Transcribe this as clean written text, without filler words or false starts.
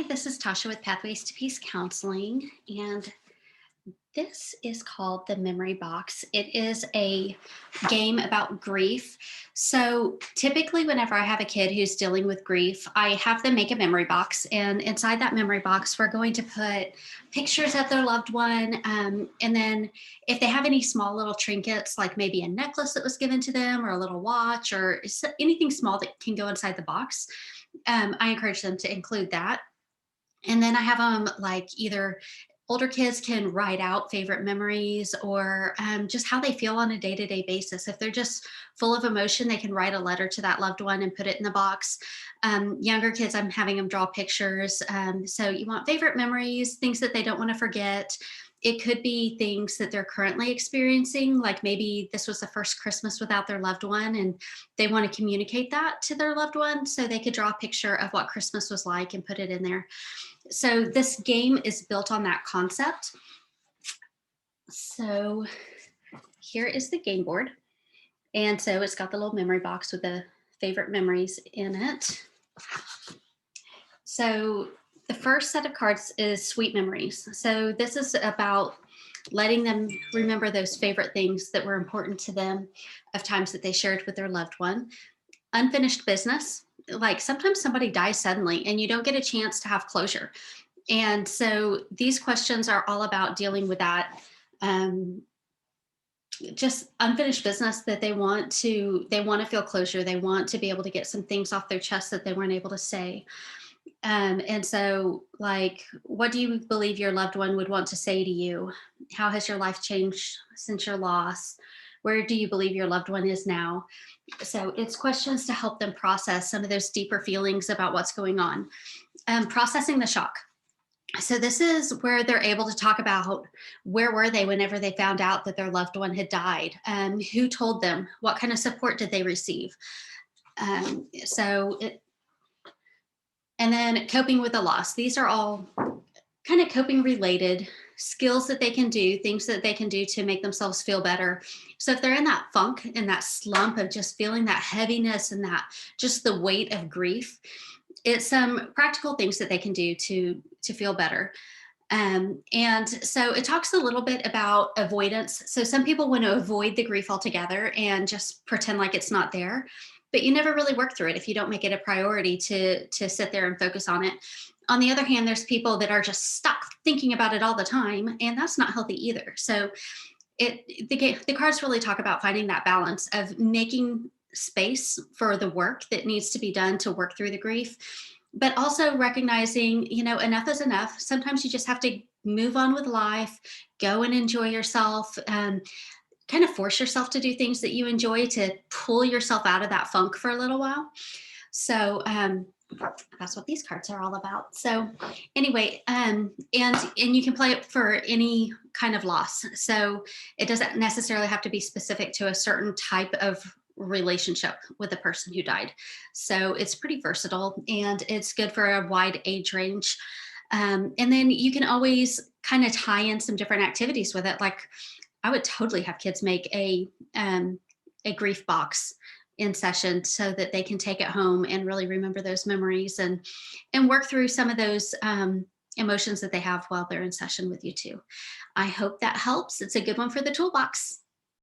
this is Tasha with Pathways to Peace Counseling, and this is called the Memory Box. It is a game about grief. So typically, whenever I have a kid who's dealing with grief, I have them make a memory box. And inside that memory box, we're going to put pictures of their loved one. And then if they have any small little trinkets, like maybe a necklace that was given to them, or a little watch, or anything small that can go inside the box, I encourage them to include that. And then I have them like either older kids can write out favorite memories or just how they feel on a day to day basis. If they're just full of emotion, they can write a letter to that loved one and put it in the box. Younger kids, I'm having them draw pictures. So you want favorite memories, things that they don't want to forget. It could be things that they're currently experiencing, like maybe this was the first Christmas without their loved one and they want to communicate that to their loved one. So they could draw a picture of what Christmas was like and put it in there. So this game is built on that concept. So here is the game board. And so it's got the little memory box with the favorite memories in it. So the first set of cards is sweet memories. So this is about letting them remember those favorite things that were important to them of times that they shared with their loved one. Unfinished business, like sometimes somebody dies suddenly and you don't get a chance to have closure. And so these questions are all about dealing with that. Just unfinished business that they want to feel closure. They want to be able to get some things off their chest that they weren't able to say. And so, like, what do you believe your loved one would want to say to you? How has your life changed since your loss? Where do you believe your loved one is now? So it's questions to help them process some of those deeper feelings about what's going on. Processing the shock. So this is where they're able to talk about where were they whenever they found out that their loved one had died. Who told them? What kind of support did they receive? And then coping with the loss. These are all kind of coping related skills that they can do, things that they can do to make themselves feel better. So if they're in that funk and that slump of just feeling that heaviness and that just the weight of grief, it's some practical things that they can do to feel better. And so it talks a little bit about avoidance. So some people want to avoid the grief altogether and just pretend like it's not there, but you never really work through it if you don't make it a priority to sit there and focus on it. On the other hand, there's people that are just stuck thinking about it all the time, and that's not healthy either. So the cards really talk about finding that balance of making space for the work that needs to be done to work through the grief, but also recognizing, enough is enough. Sometimes you just have to move on with life, go and enjoy yourself, kind of force yourself to do things that you enjoy to pull yourself out of that funk for a little while. So that's what these cards are all about. So anyway, and you can play it for any kind of loss. So it doesn't necessarily have to be specific to a certain type of relationship with the person who died. So it's pretty versatile and it's good for a wide age range. And then you can always kind of tie in some different activities with it. Like I would totally have kids make a grief box in session so that they can take it home and really remember those memories and work through some of those emotions that they have while they're in session with you too. I hope that helps. It's a good one for the toolbox.